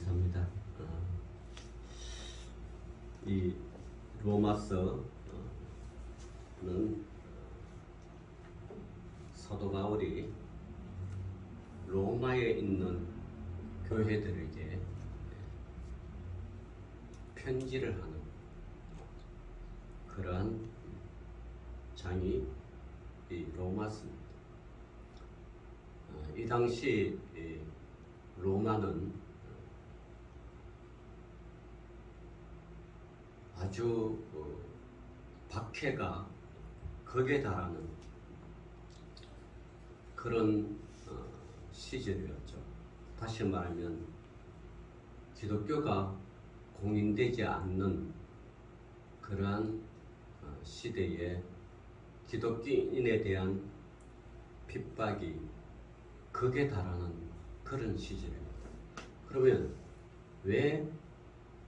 감사합니다. 이 로마서는 사도 바울이 로마에 있는 교회들에게 편지를 하는 그러한 장이 이 로마서입니다. 이 당시 로마는 아주 박해가 극에 달하는 그런 시절이었죠. 다시 말하면 기독교가 공인되지 않는 그러한 시대에 기독교인에 대한 핍박이 극에 달하는 그런 시절입니다. 그러면 왜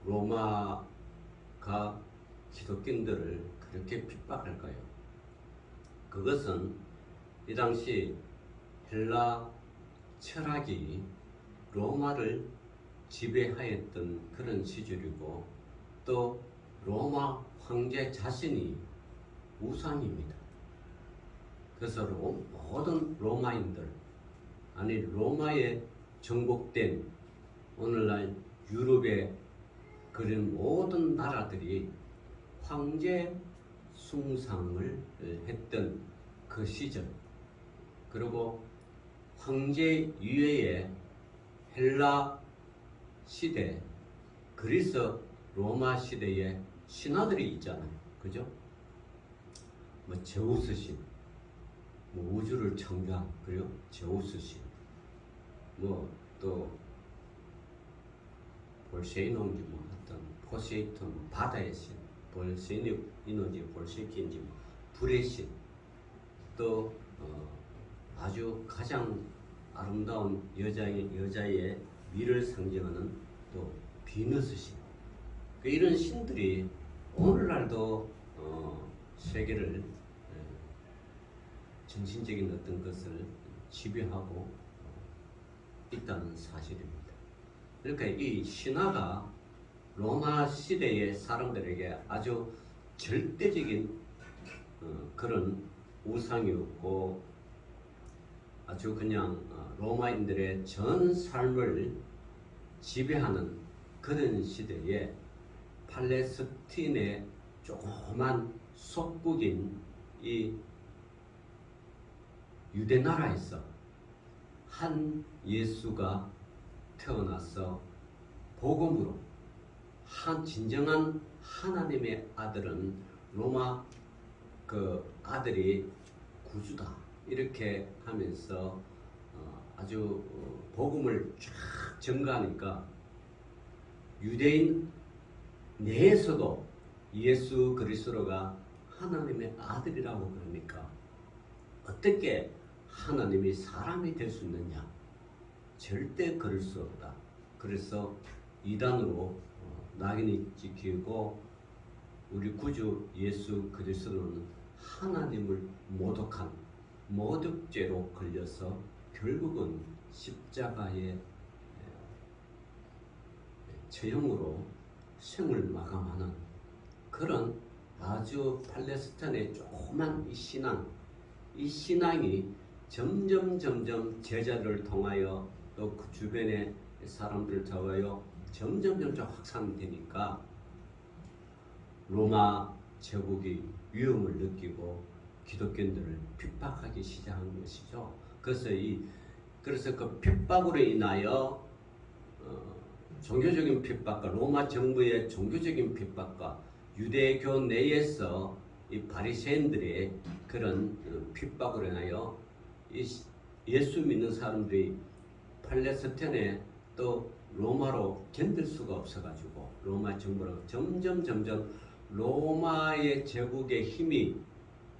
로마가 기독교인들을 그렇게 핍박할까요? 그것은 이 당시 헬라 철학이 로마를 지배하였던 그런 시절이고, 또 로마 황제 자신이 우상입니다. 그래서 모든 로마인들, 아니 로마에 정복된 오늘날 유럽의 그런 모든 나라들이 황제 숭상을 했던 그 시절, 그리고 황제 이외에 헬라 시대, 그리스 로마 시대에 신하들이 있잖아요. 그죠? 뭐 제우스 신, 뭐 우주를 창조한 그리고 제우스 신, 뭐 또 볼세이노인지 뭐 어떤 포세이톤 바다의 신, 볼세이노인지 볼세이키인지 뭐 불의 신, 또 아주 가장 아름다운 여자의 미를 상징하는 또 비너스 신, 이런 신들이 오늘날도 세계를 정신적인 어떤 것을 지배하고 있다는 사실입니다. 그러니까 이 신화가 로마 시대의 사람들에게 아주 절대적인 그런 우상이었고, 아주 그냥 로마인들의 전 삶을 지배하는 그런 시대에 팔레스틴의 조그만 속국인 이 유대 나라에서 한 예수가 태어나서 복음으로 진정한 하나님의 아들은 로마 그 아들이 구주다, 이렇게 하면서 아주 복음을 쫙 전가하니까 유대인 내에서도 예수 그리스도가 하나님의 아들이라고 그러니까 어떻게 하나님이 사람이 될 수 있느냐? 절대 그럴 수 없다. 그래서 이단으로 낙인이 찍히고, 우리 구주 예수 그리스도는 하나님을 모독한 모독죄로 걸려서 결국은 십자가의 처형으로 생을 마감하는 그런 아주 팔레스타인의 조그만 이 신앙이 점점 제자들을 통하여 또 그 주변의 사람들을 통하여 점점 확산되니까 로마 제국이 위험을 느끼고 기독교인들을 핍박하기 시작한 것이죠. 그래서 그 핍박으로 인하여 종교적인 핍박과 로마 정부의 종교적인 핍박과 유대교 내에서 이 바리새인들의 그런 핍박으로 인하여 예수 믿는 사람들이 팔레스타인에 또 로마로 견딜 수가 없어가지고 로마 정부로 점점 로마의 제국의 힘이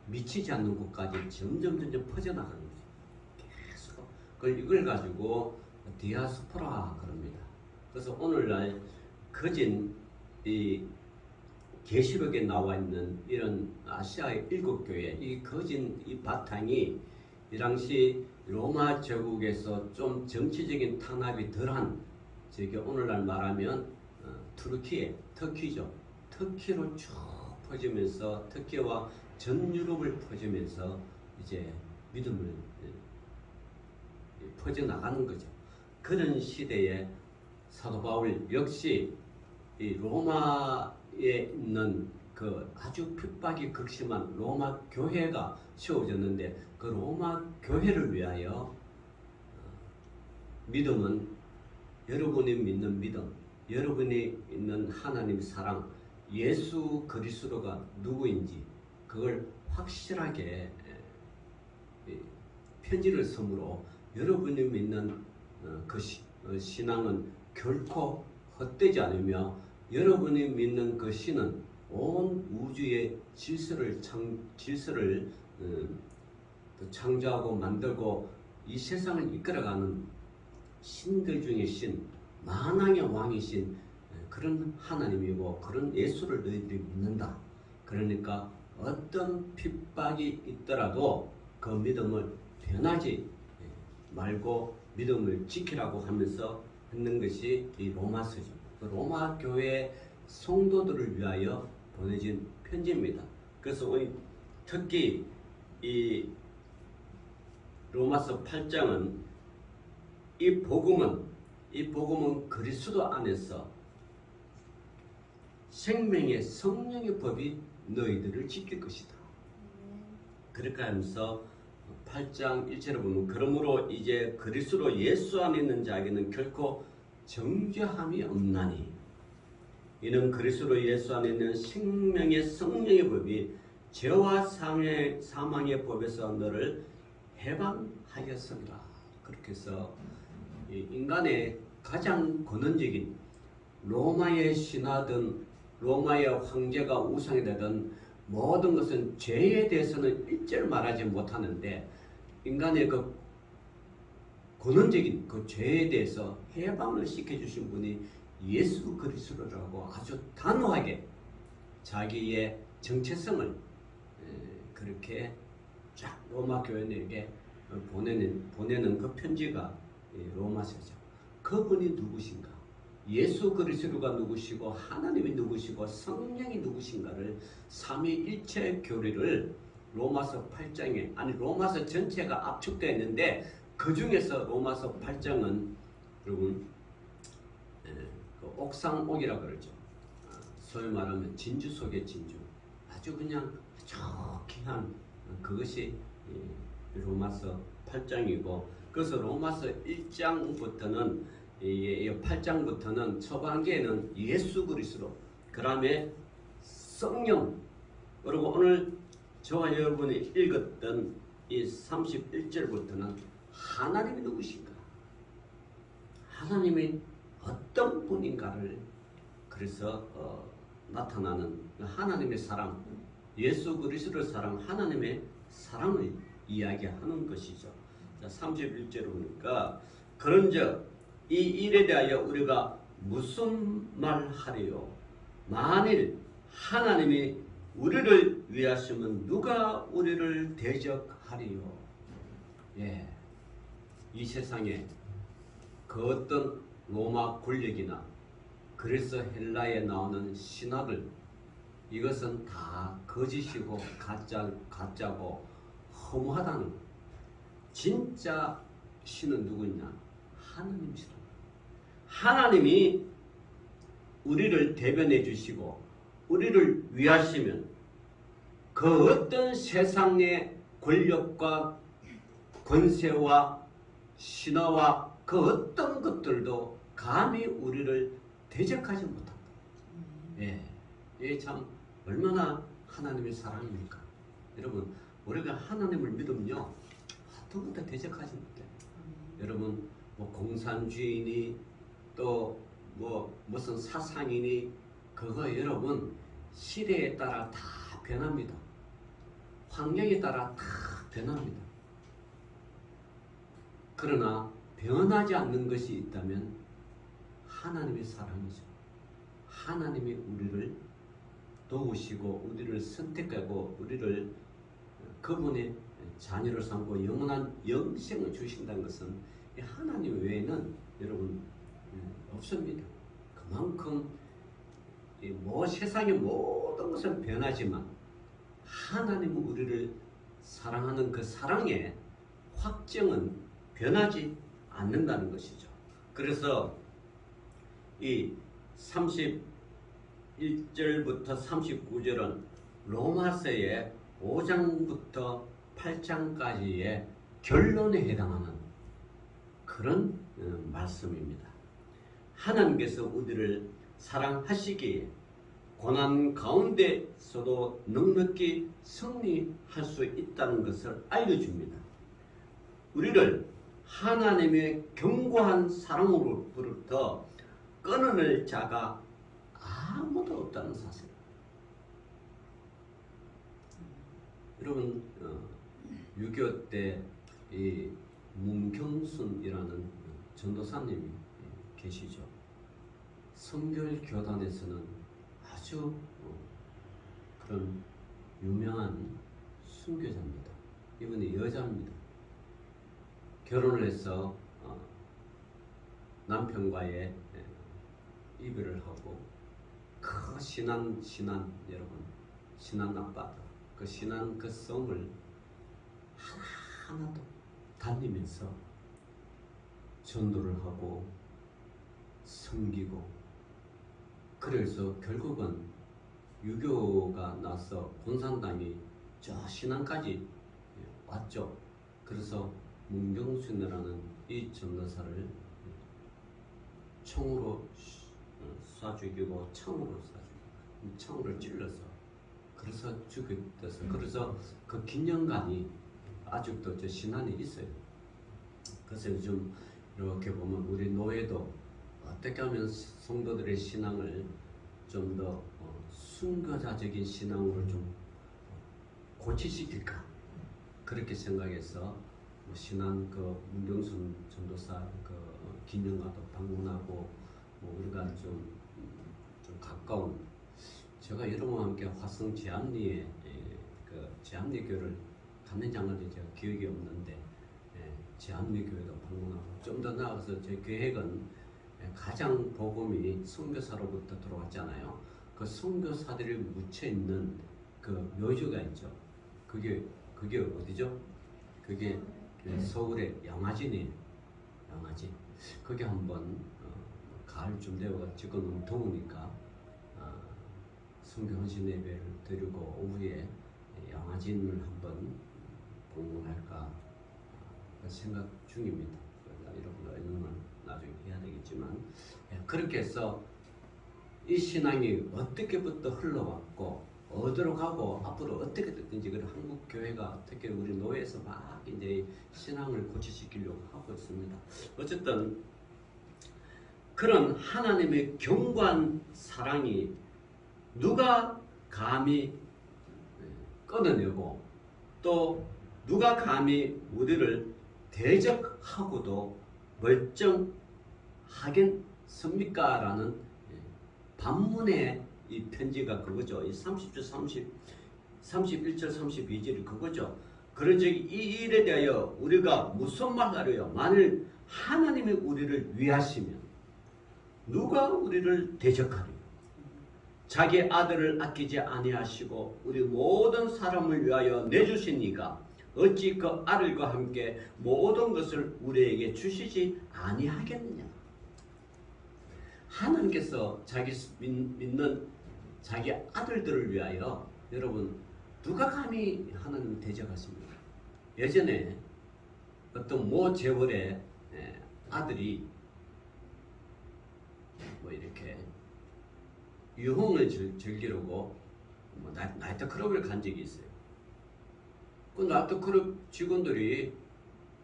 미치지 않는 곳까지 점점 퍼져나가는 거죠. 계속 이걸 가지고 디아스포라 그럽니다. 그래서 오늘날 거진 이 계시록에 나와 있는 이런 아시아의 7교회, 이 거진 이 바탕이 이 당시 로마 제국에서 좀 정치적인 탄압이 덜한 저기 오늘날 말하면 터키죠. 터키로 쭉 퍼지면서 터키와 전 유럽을 퍼지면서 이제 믿음을 퍼져나가는 거죠. 그런 시대에 사도 바울 역시 이 로마에 있는 그 아주 핍박이 극심한 로마 교회가 세워졌는데 그 로마 교회를 위하여 믿음은 여러분이 믿는 믿음, 여러분이 있는 하나님 사랑, 예수 그리스도가 누구인지 그걸 확실하게 편지를 섬으로 여러분이 믿는 그 신앙은 결코 헛되지 않으며 여러분이 믿는 그 신은 온 우주의 질서를 창조하고 만들고 이 세상을 이끌어가는 신들 중에 신, 만왕의 왕이신 그런 하나님이고 그런 예수를 너희들이 믿는다. 그러니까 어떤 핍박이 있더라도 그 믿음을 변하지 말고 믿음을 지키라고 하면서 했는 것이 이 로마서죠. 그 로마 교회 성도들을 위하여 보내진 편지입니다. 그래서 특히 이 로마서 8장은 이 복음은 그리스도 안에서 생명의 성령의 법이 너희들을 지킬 것이다. 그렇게 하면서 8장 1절에 보면 그러므로 이제 그리스도 예수 안에 있는 자에게는 결코 정죄함이 없나니 이는 그리스도 예수 안에 있는 생명의 성령의 법이 죄와 사망의 법에서 너를 해방하였습니다. 그렇게 해서 인간의 가장 근원적인 로마의 신화든 로마의 황제가 우상이 되든 모든 것은 죄에 대해서는 일절 말하지 못하는데 인간의 그 근원적인 그 죄에 대해서 해방을 시켜주신 분이 예수 그리스도라고 아주 단호하게 자기의 정체성을 그렇게 쫙 로마 교인에게 보내는 그 편지가 로마서죠. 그분이 누구신가? 예수 그리스도가 누구시고 하나님이 누구시고 성령이 누구신가를 삼위일체 교리를 로마서 8장에 아니 로마서 전체가 압축되어 있는데 그 중에서 로마서 8장은 여러분 그 옥상옥이라 그러죠. 소위 말하면 진주 속의 진주. 아주 그냥 아주 귀한 그것이 로마서 8장이고 그래서 로마서 1장부터는 8장부터는 초반기에는 예수 그리스도 그 다음에 성령 그리고 오늘 저와 여러분이 읽었던 이 31절부터는 하나님이 누구신가 하나님이 어떤 분인가를 그래서 나타나는 하나님의 사랑 예수 그리스도의 사랑 하나님의 사랑을 이야기하는 것이죠. 자, 31절을 보니까 그런즉 이 일에 대하여 우리가 무슨 말 하리요? 만일 하나님이 우리를 위하시면 누가 우리를 대적하리요? 예, 이 세상에 그 어떤 로마 권력이나 그래서 헬라에 나오는 신학을 이것은 다 거짓이고 가짜고 허무하다는 진짜 신은 누구냐? 하나님이시다. 하나님이 우리를 대변해 주시고 우리를 위하시면 그 어떤 세상의 권력과 권세와 신화와 그 어떤 것들도 감히 우리를 대적하지 못한다. 예, 이게 참 얼마나 하나님의 사랑입니까? 여러분, 우리가 하나님을 믿으면요, 어떤 것도 대적하지 못해요. 여러분, 뭐 공산주의니 또 뭐 무슨 사상이니 그거 여러분 시대에 따라 다 변합니다. 환경에 따라 다 변합니다. 그러나 변하지 않는 것이 있다면 하나님의 사랑이죠. 하나님이 우리를 도우시고 우리를 선택하고 우리를 그분의 자녀를 삼고 영원한 영생을 주신다는 것은 하나님 외에는 여러분 없습니다. 그만큼 세상의 모든 것은 변하지만 하나님은 우리를 사랑하는 그 사랑의 확정은 변하지 않는다는 것이죠. 그래서 이 31절부터 39절은 로마서의 5장부터 8장까지의 결론에 해당하는 그런 말씀입니다. 하나님께서 우리를 사랑하시기에 고난 가운데서도 넉넉히 승리할 수 있다는 것을 알려줍니다. 우리를 하나님의 견고한 사랑으로부터 끊어낼 자가 아무도 없다는 사실. 여러분 6.25 때 이 문경순이라는 전도사님이 계시죠. 성결교단에서는 아주 그런 유명한 순교자입니다. 이분이 여자입니다. 결혼을 해서 남편과의 이별을 하고 그 신앙 여러분 신앙 아빠다. 그 신앙 그 성을 하나하나도 다니면서 전도를 하고 섬기고 그래서 결국은 유교가 나서 공산당이 저 신앙까지 왔죠. 그래서 문경순이라는 이 전도사를 총으로 쏴 죽이고 창으로 쏴 죽이고 창으로 찔러서 그래서 죽였어요. 그래서 그 기념관이 아직도 저 신안에 있어요. 그래서 요즘 이렇게 보면 우리 노예도 어떻게 하면 성도들의 신앙을 좀 더 순교자적인 신앙으로 좀 고치시킬까 그렇게 생각해서 신안 그 문경순 전도사 그 기념관도 방문하고 우리가 좀 가까운 제가 여러분과 함께 화성 제암리에 그 제암리 교회를 갔는지 안 갔는지 제가 기억이 없는데 제암리 교회도 방문하고 좀 더 나아가서 제 계획은 가장 복음이 선교사로부터 들어왔잖아요. 그 선교사들이 묻혀 있는 그 묘지가 있죠. 그게 어디죠? 그게 서울의 양화진이에요. 양화진. 거기 한번 가을쯤 되어가 지금은 더우니까 선교 헌신 예배를 드리고 오후에 양화진을 한번 방문할까 생각 중입니다. 여러분 의논은 나중에 해야 되겠지만 그렇게 해서 이 신앙이 어떻게부터 흘러왔고 어디로 가고 앞으로 어떻게 됐든지 그 한국 교회가 특히 우리 노예에서 막 이제 신앙을 고치시키려고 하고 있습니다. 어쨌든 그런 하나님의 견고한 사랑이 누가 감히 끊어내고 또 누가 감히 우리를 대적하고도 멀쩡하겠습니까? 라는 반문의 이 편지가 그거죠. 이 30절 31절 32절이 그거죠. 그런즉 이 일에 대하여 우리가 무슨 말 하려요? 만일 하나님이 우리를 위하시면 누가 우리를 대적하리요? 자기 아들을 아끼지 아니하시고 우리 모든 사람을 위하여 내주신 이가 어찌 그 아들과 함께 모든 것을 우리에게 주시지 아니하겠느냐? 하나님께서 자기 믿는 자기 아들들을 위하여 여러분 누가 감히 하나님을 대적하십니까? 예전에 어떤 모 재벌의 아들이 뭐 이렇게 유흥을 즐기려고 나이트클럽을 간 적이 있어요. 그 나이트클럽 직원들이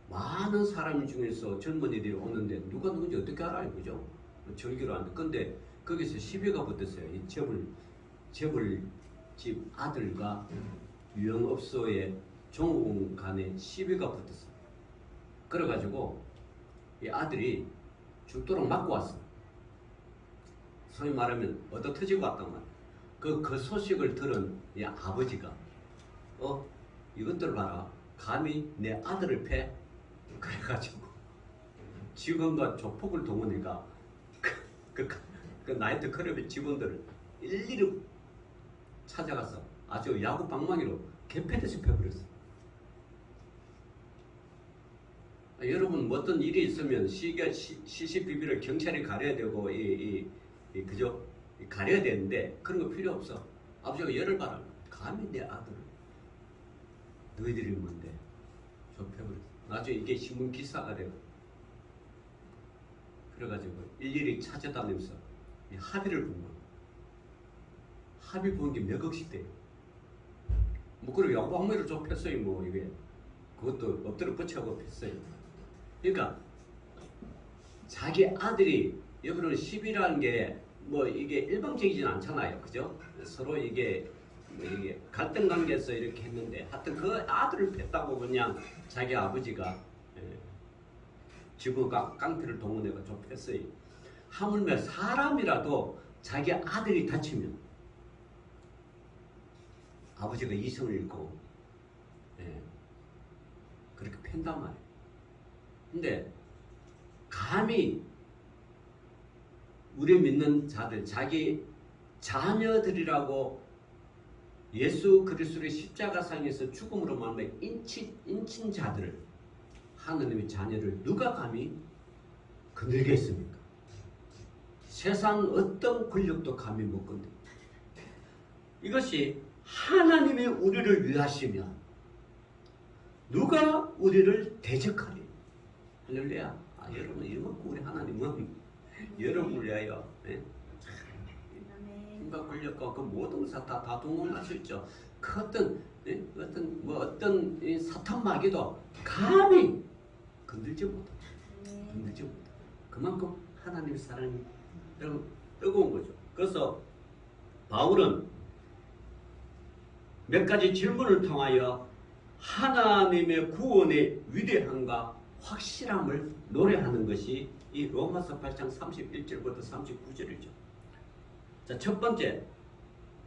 많은 사람 중에서 젊은이들이 오는데 누가 누군지 어떻게 알아요, 그죠? 즐기러 왔는데 근데 거기서 시비가 붙었어요. 이 재벌집 아들과 유흥업소의 종업 간에 시비가 붙었어요. 그래가지고 이 아들이 죽도록 맞고 왔어. 소위 말하면 얻어 터지고 왔단 말이야. 그 소식을 들은 이 아버지가 이것들 봐라. 감히 내 아들을 패? 그래가지고 직원과 조폭을 동원해가 그 나이트 클럽의 직원들을 일일이 찾아가서 아주 야구 방망이로 개패듯이 패버렸어. 여러분 뭐 어떤 일이 있으면 CCTV를 경찰이 가려야 되고 그죠? 가려야 되는데 그런 거 필요 없어. 아버지가 열을 받아. 감히 내 아들을 너희들이 뭔데 좁혀버렸어. 나중에 이게 신문 기사가 되고 그래가지고 일일이 찾아다니면서 합의를 본 거야. 합의 본 게 몇 억씩 돼요. 뭐 그리고 야구방망이를 좁혔어요. 뭐 이게 그것도 엎드려 뻗쳐고 폈어요. 그러니까 자기 아들이 여러분 시비라는 게 뭐 이게 일방적이진 않잖아요. 그죠? 서로 이게 뭐 이게 갈등 관계에서 이렇게 했는데 하여튼 그 아들을 뺐다고 그냥 자기 아버지가 지구 깡패를 동원해가 좁혔어요. 하물며 사람이라도 자기 아들이 다치면 아버지가 이성을 잃고 그렇게 팬단 말이에요. 근데 감히 우리 믿는 자들, 자기 자녀들이라고 예수 그리스도의 십자가상에서 죽음으로 말미암아 인친 자들을 하나님의 자녀를 누가 감히 건들겠습니까? 세상 어떤 권력도 감히 못 건드. 이것이 하나님이 우리를 위하시면 누가 우리를 대적하리? 할렐루야. 여러분 이만큼 우리 하나님은 여러분을 위하여 힘과 권력과 그 모든 사탄 다 동원하셨죠. 그 어떤 사탄 마귀도 감히 건들지 못하. 건들지 못하. 그만큼 하나님의 사랑이 여러분 뜨거운 거죠. 그래서 바울은 몇 가지 질문을 통하여 하나님의 구원의 위대함과 확실함을 노래하는 것이 이 로마서 8장 31절부터 39절이죠. 자, 첫 번째,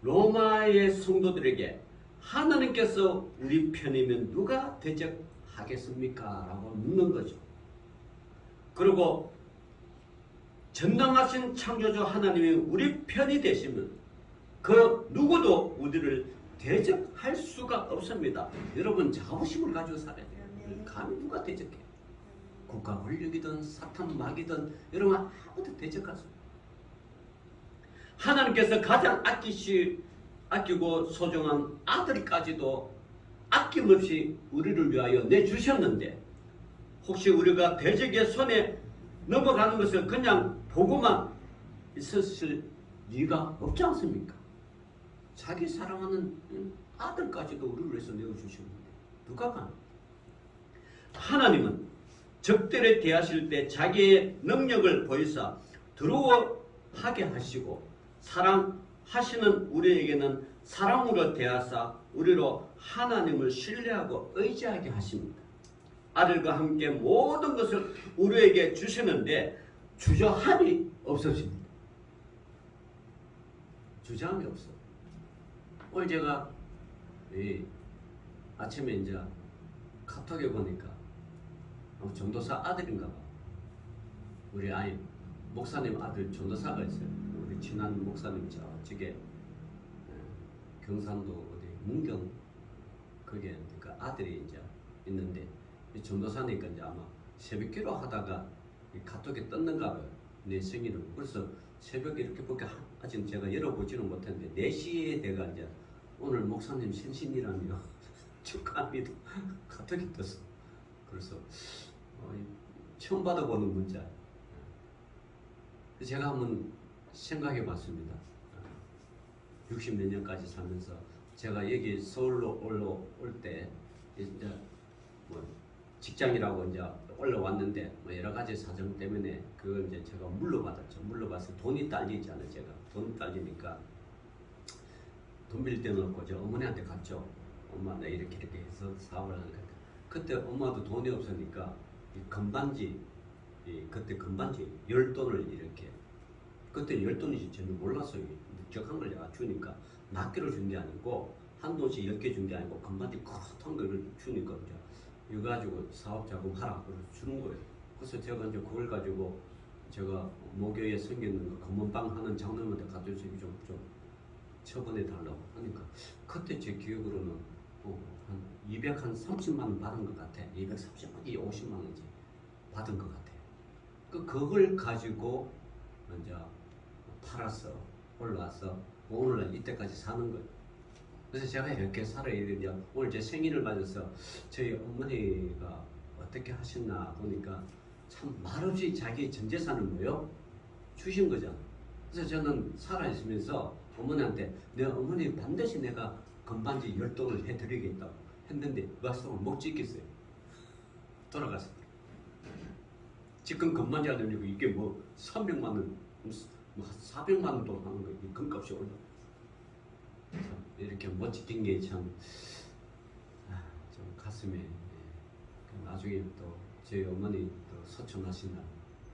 로마의 성도들에게 하나님께서 우리 편이면 누가 대적하겠습니까? 라고 묻는 거죠. 그리고 전능하신 창조주 하나님이 우리 편이 되시면 그 누구도 우리를 대적할 수가 없습니다. 여러분 자부심을 가지고 살아야 돼요. 감히 누가 대적해? 국가 권력이든 사탄 마귀든 여러분 아무도 대적할 수 없어요. 하나님께서 가장 아끼고 소중한 아들까지도 아낌없이 우리를 위하여 내주셨는데 혹시 우리가 대적의 손에 넘어가는 것을 그냥 보고만 있었을 리가 없지 않습니까? 자기 사랑하는 아들까지도 우리를 위해서 내어주셨는데 누가 가나? 하나님은 적들에 대하실 때 자기의 능력을 보이사 두려워하게 하시고 사랑하시는 우리에게는 사랑으로 대하사 우리로 하나님을 신뢰하고 의지하게 하십니다. 아들과 함께 모든 것을 우리에게 주시는데 주저함이 없으십니다. 주저함이 없어. 오늘 제가 아침에 이제 카톡에 보니까 전도사 아들인가 봐. 우리 아이 목사님 아들 전도사가 있어요. 우리 친한 목사님 저쪽에 경산도 어디 문경 거기에 그 아들이 이제 있는데 전도사니까 이제 아마 새벽기도 하다가 카톡에 떴는가 봐요. 내 생일을. 그래서 새벽에 이렇게 보니까 아직 제가 열어보지는 못했는데 4시에 내가 이제 오늘 목사님 생신이라며 축하합니다. 카톡이 떴어. 그래서 처음 받아보는 문자. 제가 한번 생각해 봤습니다. 60몇 년까지 살면서 제가 여기 서울로 올라올 때 이제 뭐 직장이라고 이제 올라왔는데 뭐 여러 가지 사정 때문에 그걸 이제 제가 물러받았죠. 물러받아서 돈이 딸리잖아요. 제가 돈이 딸리니까 돈 빌 데는 없고 저 어머니한테 갔죠. 엄마 나 이렇게 해서 사업을 하니까 그때 엄마도 돈이 없으니까 이 금반지 그때 금반지 10돈을 이렇게 그때 10돈인지 저는 몰랐어요. 묵적한 걸 내가 주니까 낱개를 준 게 아니고 한 돈씩 10개 준 게 아니고 금반지 커튼 걸 주니까 이거 가지고 사업 자금 하라 그래서 주는 거예요. 그래서 제가 이제 그걸 가지고 제가 모교에 생겼는 거 검은빵 하는 장로님한테 가져서 좀 처분해 달라고 하니까 그때 제 기억으로는 한 230만 원 받은 것 같아. 230만이 50만 원이지 받은 것 같아. 그걸 가지고 이제 팔아서 올라와서 오늘날 이때까지 사는 거예요. 그래서 제가 이렇게 살아야 되냐. 오늘 제 생일을 맞아서 저희 어머니가 어떻게 하셨나 보니까 참 말없이 자기 전 재산을 뭐요? 주신 거잖아. 그래서 저는 살아있으면서 어머니한테 내 어머니 반드시 내가 건반지 10돈을 해드리겠다고 했는데 그 약속을 못 지켰어요. 돌아가서. 지금 건반지 하려고 이게 뭐 300만 원, 뭐 400만 원 돈 하는 거 금값이 올라. 이렇게 못 지킨 게 참 좀 가슴에 나중에 또 저희 어머니 또 소천하신 날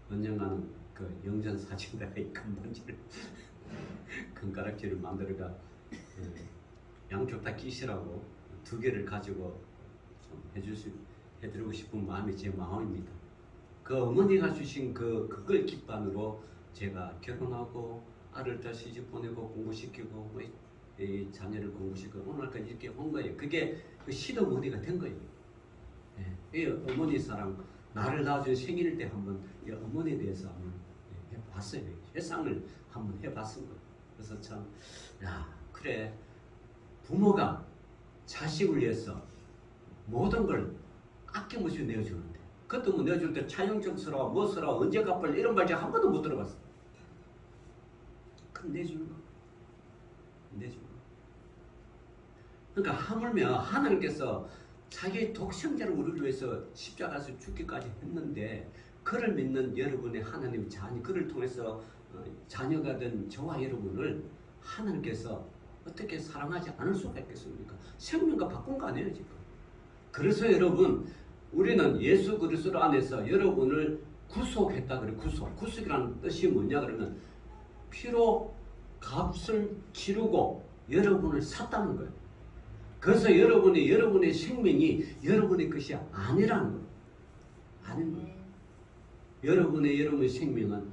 언젠가는 그 영전 사진에다가 이 건반지를 금가락지를 만들어가 양쪽 다 끼시라고 2개를 가지고 좀 해드리고 싶은 마음이 제 마음입니다. 그 어머니가 주신 그걸 기반으로 제가 결혼하고 아들 딸 시집 보내고 공부시키고 뭐 이 자녀를 공부시키고 오늘까지 이렇게 온 거예요. 그게 그 시어머니가 된 거예요. 이 어머니 사랑 나를 낳아준 생일 때 한번 이 어머니에 대해서 한번 해봤어요. 회상을 한번 해봤은 거예요. 그래서 참 그래 부모가 자식을 위해서 모든 걸 아낌없이 내어주는데 그것도 뭐 내어줄 때 차용증 쓰라 뭐 쓰라 언제 갚을 이런 말 제가 한 번도 못 들어봤어. 그럼 내주는 거. 내주는 거. 그러니까 하물며 하나님께서 자기 독생자를 우리를 위해서 십자가에서 죽기까지 했는데 그를 믿는 여러분의 하나님 자녀 그를 통해서 자녀가 된 저와 여러분을 하나님께서 어떻게 사랑하지 않을 수가 있겠습니까? 생명과 바꾼 거 아니에요 지금. 그래서 여러분 우리는 예수 그리스도 안에서 여러분을 구속했다 그래. 구속이라는 뜻이 뭐냐 그러면 피로 값을 치르고 여러분을 샀다는 거예요. 그래서 여러분의 생명이 여러분의 것이 아니라는 거예요. 아닌 거예요. 여러분의 생명은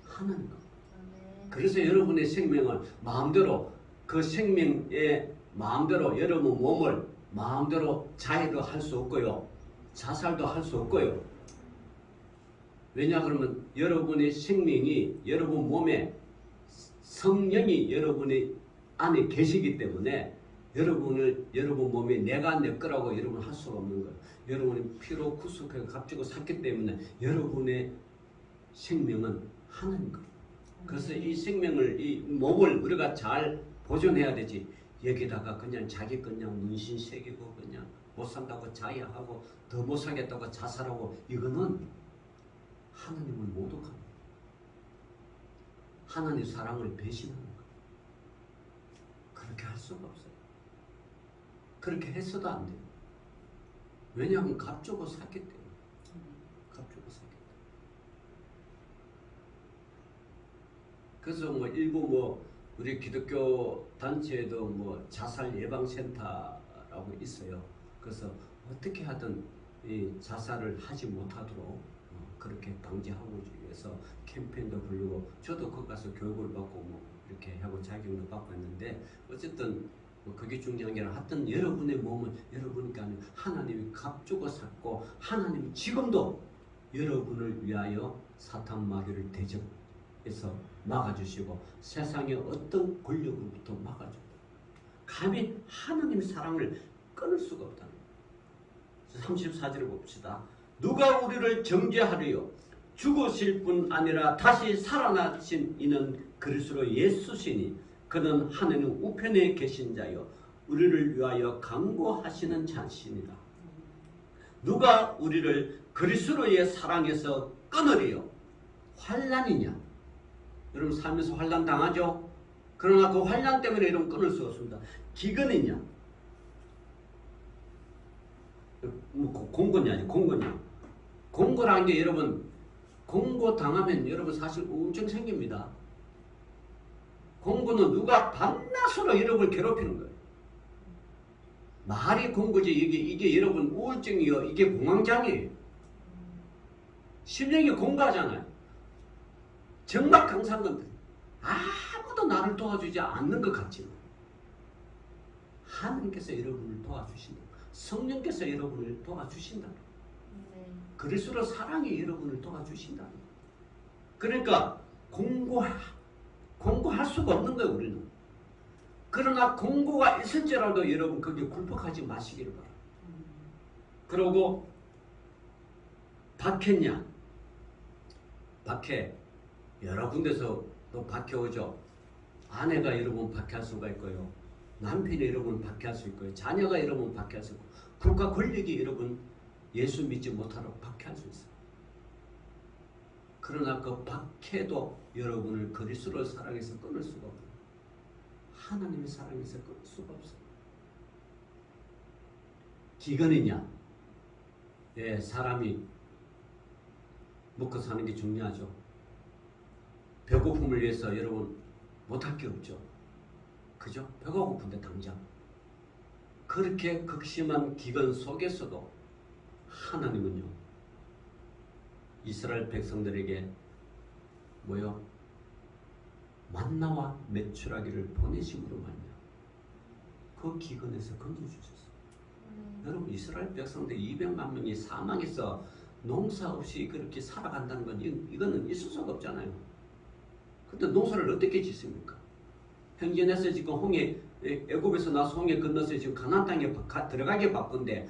하나님 거예요. 그래서 여러분의 생명을 마음대로 그 생명의 마음대로 여러분 몸을 마음대로 자해도 할 수 없고요. 자살도 할 수 없고요. 왜냐 그러면 여러분의 생명이 여러분 몸에 성령이 여러분의 안에 계시기 때문에 여러분 몸에 내가 내 거라고 여러분 할 수가 없는 거예요. 여러분이 피로 구속해 값주고 샀기 때문에 여러분의 생명은 하나님 거예요. 그래서 이 생명을 이 몸을 우리가 잘 보존해야 되지. 여기다가 그냥 자기 그냥 문신 새기고 그냥 못 산다고 자해하고 더 못 살겠다고 자살하고 이거는 하나님을 모독합니다. 하나님 사랑을 배신하는 거예요. 그렇게 할 수가 없어요. 그렇게 했어도 안 돼요. 왜냐하면 값주고 샀기 때문에. 값주고 샀기 때문에. 그래서 뭐 일부 우리 기독교 단체에도 뭐 자살 예방센터라고 있어요. 그래서 어떻게 하든 이 자살을 하지 못하도록 그렇게 방지하고 위해서 캠페인도 부르고 저도 거기 가서 교육을 받고 뭐 이렇게 하고 자격도 받고 있는데 어쨌든 그게 중요한 게 아니라 하여튼 여러분의 몸은 여러분이 아니라 하나님이 값주고 샀고 하나님이 지금도 여러분을 위하여 사탄 마귀를 대적해서 막아주시고 세상의 어떤 권력으로부터 막아줍니다. 감히 하나님의 사랑을 끊을 수가 없다는 거예요. 34절을 봅시다. 누가 우리를 정죄하리요? 죽으실 뿐 아니라 다시 살아나신 이는 그리스도 예수시니 그는 하나님 우편에 계신 자요 우리를 위하여 강구하시는 자신이다. 누가 우리를 그리스도의 사랑에서 끊으리요? 환난이냐? 여러분 살면서 환난 당하죠? 그러나 그 환난 때문에 여러분 끊을 수 없습니다. 기근이냐? 뭐 공고냐? 아니 공고냐? 공고라는 게 여러분 공고 당하면 여러분 사실 우울증 생깁니다. 공고는 누가 밤낮으로 여러분을 괴롭히는 거예요. 말이 공고지 이게 여러분 우울증이요. 이게 공황장애예요. 심령이 공고하잖아요. 정말 강사한 건데 아무도 나를 도와주지 않는 것 같지만 하나님께서 여러분을 도와주신다. 성령께서 여러분을 도와주신다. 그럴수록 사랑이 여러분을 도와주신다. 그러니까 공고할 수가 없는 거예요, 우리는. 그러나 공고가 있을지라도 여러분 거기에 굴복하지 마시기를 바랍니다. 그러고 박해냐? 박해. 여러 군데서 또 박해오죠. 아내가 여러분 박해할 수가 있고요. 남편이 여러분 박해할 수 있고요. 자녀가 여러분 박해할 수 있고 국가 권력이 여러분 예수 믿지 못하도록 박해할 수 있어요. 그러나 그 박해도 여러분을 그리스도의 사랑에서 끊을 수가 없어요. 하나님의 사랑에서 끊을 수가 없어요. 기근이냐? 예, 사람이 먹고 사는 게 중요하죠. 배고픔을 위해서 여러분 못할 게 없죠. 그죠? 배가 고픈데 당장. 그렇게 극심한 기근 속에서도 하나님은요, 이스라엘 백성들에게 뭐요? 만나와 메추라기를 보내심으로 말미암아 그 기근에서 건져주셨어요. 여러분 이스라엘 백성들 200만 명이 사망해서 농사 없이 그렇게 살아간다는 건 이거는 있을 수가 없잖아요. 근데 농사를 어떻게 짓습니까? 형제에서 지금 애굽에서 나서 홍해 건너서 지금 가나안 땅에 들어가기 바쁜데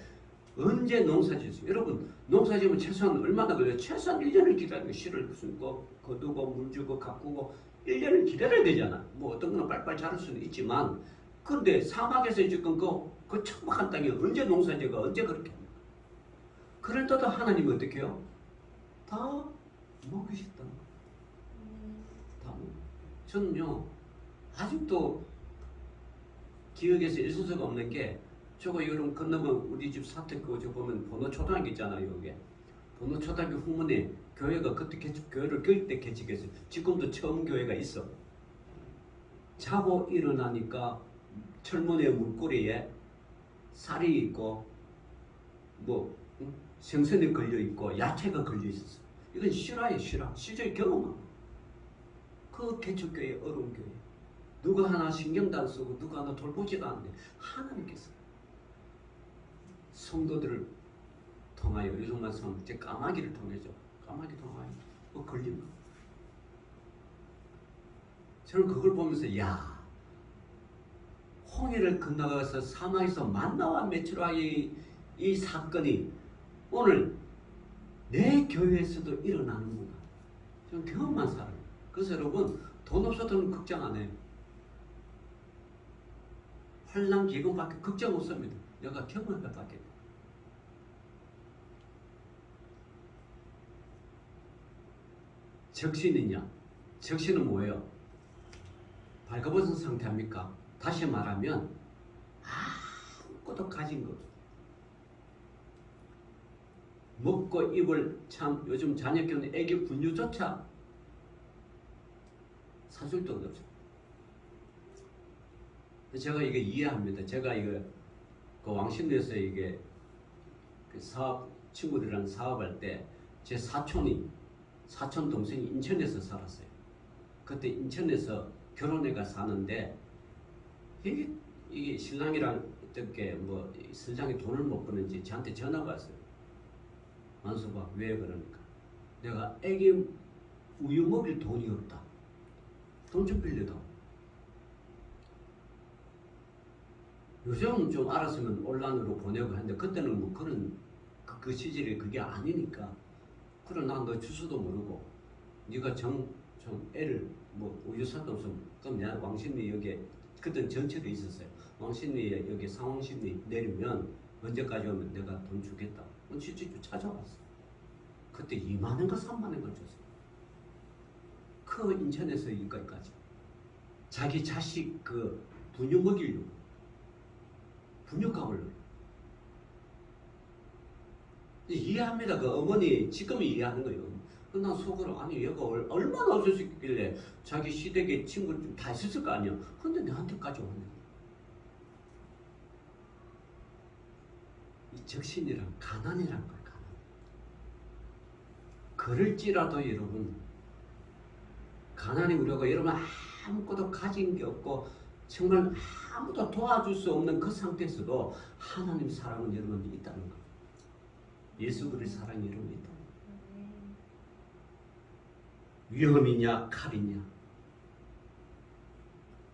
언제 농사 짓어요? 여러분 농사 지으면 최소한 얼마나 걸려요? 최소한 1년을 기다려요. 씨를 거두고 물 주고 가꾸고 1년을 기다려야 되잖아. 뭐 어떤 거는 빨리빨리 자랄 수는 있지만 근데 사막에서 지금 그 척박한 땅에 언제 농사지가 언제 그렇게 합니까? 그럴 때도 하나님은 어떻게 해요? 다 먹으셨다는 거예요. 다 먹어요. 저는요 아직도 기억에서 잊을 수가 없는 게 저거 여러분 건너면 우리 집 사택 그거 보면 번호초등학교 있잖아요. 여기 번호초등학교 후문에 교회가 그때 교회를 그때 개척했어요. 지금도 처음 교회가 있어. 자고 일어나니까 철문의 물고리에 쌀이 있고 생선이 걸려 있고 야채가 걸려 있었어. 이건 실화예요, 실화. 실제 경험한 거. 그 개척교회 어려운 교회. 누가 하나 신경도 안 쓰고 누가 하나 돌보지도 않는데 하나님께서 성도들을 통하여 요즘 말씀 제 까마귀를 통해서 까마귀 통하여 걸린 거. 저는 그걸 보면서 야 홍해를 건너가서 사막에서 만나와 메추라기 이 사건이 오늘 내 교회에서도 일어나는구나. 저는 경험만 살아요. 그래서 여러분 돈 없어도 걱정 안 해요. 환난 기근밖에 걱정 없습니다. 내가 경험할 밖에. 적신이냐? 적신은 뭐예요? 발가벗은 상태 합니까? 다시 말하면 아무것도 가진 거. 먹고 입을 참 요즘 자녀 키우는 애기 분유조차 사줄 돈도 없어요. 제가 이게 이해합니다. 제가 이거 그 왕신리에서 이게 그 사업 친구들이랑 사업할 때 제 사촌 동생이 인천에서 살았어요. 그때 인천에서 결혼해가 사는데 이게 신랑이랑 어떻게 뭐 신랑이 돈을 못 버는지 저한테 전화가 왔어요. 만수봐 왜 그러니까 내가 애기 우유 먹일 돈이 없다. 돈 좀 빌려다. 요즘은 좀 알았으면 온라인으로 보내고 하는데 그때는 뭐 그런 그 시절에 그게 아니니까. 그러나 너 주소도 모르고 네가 좀 애를 뭐 우유 사도 없으면 그럼 내가 왕십리 여기에 그때는 전철이 있었어요. 왕십리에 여기 상황십리 내리면 언제까지 오면 내가 돈 주겠다. 실제로 찾아왔어. 그때 2만 원과 3만 원을 줬어요. 그 인천에서 여기까지 자기 자식 그 분유 먹이려고 분유값을 이해합니다. 그 어머니 지금 이해하는 거예요. 난 속으로 아니 얘가 얼마나 없을 수 있길래 자기 시댁에 친구를 좀 다 있었을 거 아니야. 근데 나한테까지 오네. 이 적신이란 가난이란 거예요. 가난. 그럴지라도 여러분 가난이 우려가 여러분 아무것도 가진 게 없고 정말 아무도 도와줄 수 없는 그 상태에서도 하나님 사랑은 여러분이 있다는 거. 예수 그리스도의 사랑이 여러분이 있다. 위험이냐 칼이냐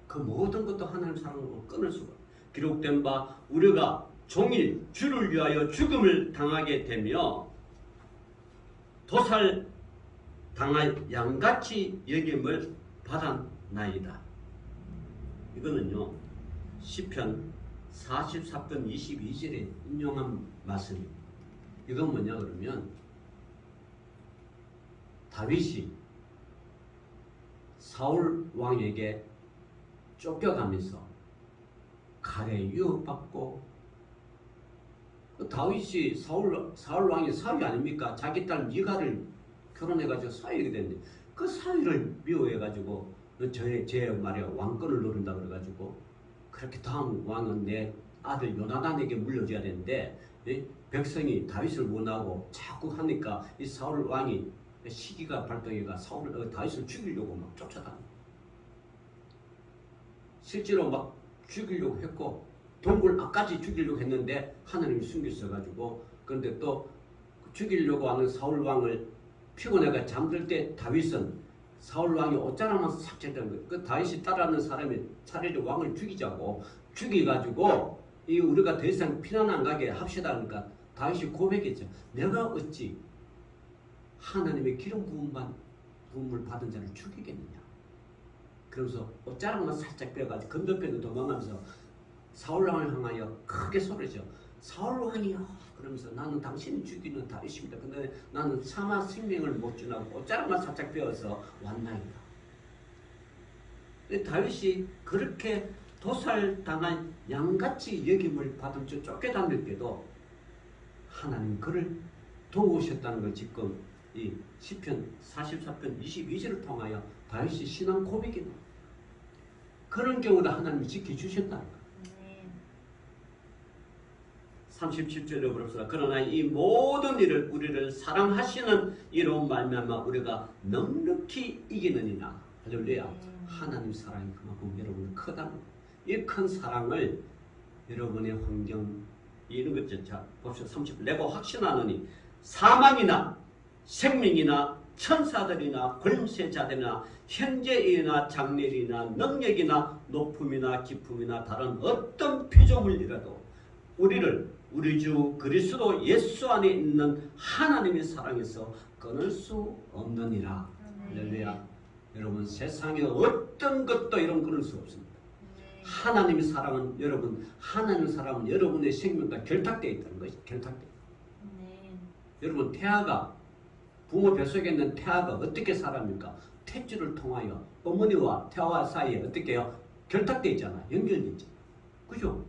그 모든 것도 하나님 사랑으로 끊을 수가. 기록된 바 우리가 종일 주를 위하여 죽음을 당하게 되며 도살 당할 양같이 여김을 받았나이다. 이거는요 시편 44편 22절에 인용한 말씀입니다. 이건 뭐냐 그러면 다윗이 사울 왕에게 쫓겨가면서 칼에 유혹받고 다윗이 사울 왕의 사위 아닙니까? 자기 딸 미가를 결혼해가지고 사위가 됐는데 그 사위를 미워해가지고 제 말이야 왕권을 노린다 그래가지고 그렇게 다음 왕은 내 아들 요나단에게 물려줘야 되는데 백성이 다윗을 원하고 자꾸 하니까 이 사울 왕이 시기가 발동해가 다윗을 죽이려고 막 쫓아다니. 실제로 막 죽이려고 했고 동굴까지 죽이려고 했는데 하나님이 숨겼어가지고 그런데 또 죽이려고 하는 사울 왕을 피곤해가 잠들 때 다윗은 사울 왕이 옷자락만 싹 제대는 거예요. 그 다윗이 따라하는 사람이 차라리 왕을 죽이자고 이 우리가 더 이상 피난 안 가게 합시다 하니까 다윗이 고백했죠. 내가 어찌 하나님의 기름 부음을 받은 자를 죽이겠느냐. 그러면서 옷자락만 살짝 빼가지고 건너편으로 도망가면서 사울왕을 향하여 크게 소리죠. 사울왕이여 그러면서 나는 당신이 죽이는 다윗입니다. 근데 나는 사마 생명을 못 주나고 옷자락만 살짝 빼어서 왔나이다. 다윗이 그렇게 도살당한 양같이 여김을 받은 줄 쫓겨다닐 때도 하나님 그를 도우셨다는 걸 지금 이 시편 44편 22절을 통하여 다윗이 신앙 고백이 나와. 그런 경우도 하나님이 지켜주셨다는 거예요. 37절에 보릅시다. 그러나 이 모든 일을 우리를 사랑하시는 이로 말미암아 우리가 넉넉히 이기느니라. 할렐루야. 하나님 사랑이 그만큼 여러분 크다는 거예요. 이 큰 사랑을 여러분의 환경 이런 것들 자 봅시다. 30절 내가 확신하노니 사망이나 생명이나 천사들이나 권세자들이나 현재이나 장래이나 능력이나 높음이나 깊음이나 다른 어떤 피조물이라도 우리를 우리 주 그리스도 예수 안에 있는 하나님의 사랑에서 끊을 수 없느니라. 할렐루야. 여러분 세상에 어떤 것도 이런 끊을 수 없습니다. 하나님의 사랑은 하나님의 사랑은 여러분의 생명과 결탁되어 있다는 것이 결탁되어 있다. 여러분 태아가 부모 뱃속에 있는 태아가 어떻게 살아갑니까? 탯줄을 통하여 어머니와 태아 사이에 어떻게 해요? 결탁되어 있잖아. 연결되어 있잖아. 그죠?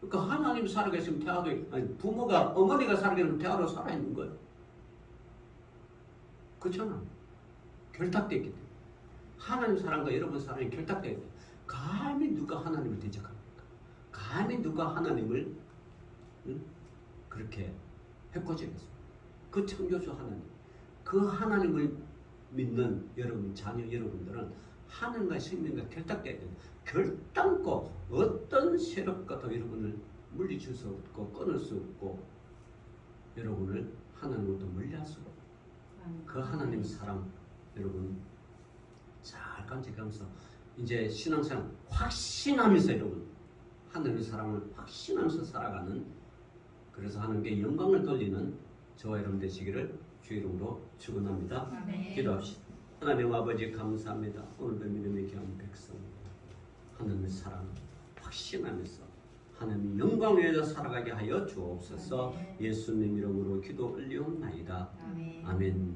그러니까 하나님 살아계시면 태아도 부모가 어머니가 살아계시면 태아로 살아있는 거예요. 그렇잖아. 결탁되어 있기 때문에 하나님 사랑과 여러분 사랑이 결탁되어 있기 때문에 감히 누가 하나님을 대적합니까? 감히 누가 하나님을 그렇게 해코지하겠습니까? 그 창조주 하나님, 그 하나님을 믿는 여러분 자녀 여러분들은 하나님과 생명과 결탁되어야 돼요. 결단코 어떤 세력과도 여러분을 물리칠 수 없고 끊을 수 없고 여러분을 하나님으로부터 멀리할 수가 없고 그 하나님의 사랑 여러분 잘 간직하면서 이제 신앙생활 확신하면서 여러분 하나님의 사랑을 확신하면서 살아가는 그래서 하나님께 영광을 돌리는 저와 여러분 되시기를 주 이름으로 축원합니다. 기도합시다. 하나님 아버지 감사합니다. 오늘도 믿음의 귀한 백성 하나님의 사랑 확신하면서 하나님 영광 위에서 살아가게 하여 주옵소서. 예수님 이름으로 기도 올리옵나이다. 아멘.